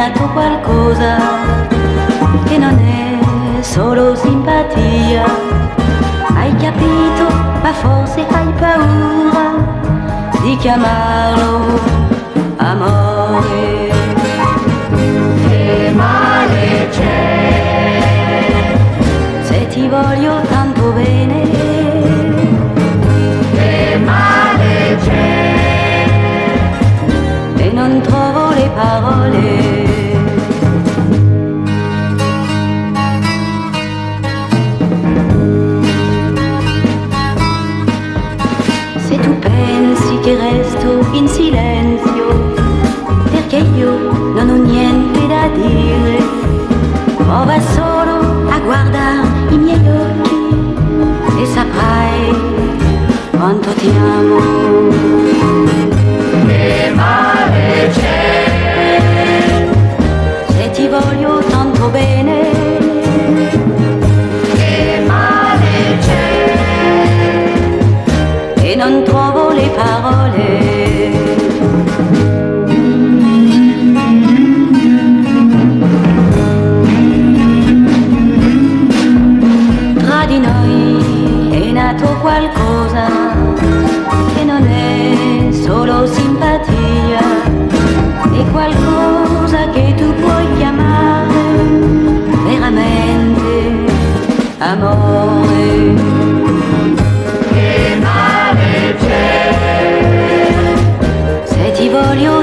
nato qualcosa che non è solo simpatia. Hai capito, ma forse hai paura di chiamarlo amore. Che male c'è se ti voglio tanto bene? Che male c'è e non trovo le parole. Se tu pensi che resto in silenzio perché io non ho niente da dire, prova solo a guardare i miei occhi e saprai quanto ti amo. Che male c'è se ti voglio tanto bene? Che male c'è e non trovo le parole. Tra di noi è nato qualcosa che non è solo simpatia, è qualcosa che tu puoi chiamare veramente amore. Che male c'è se ti voglio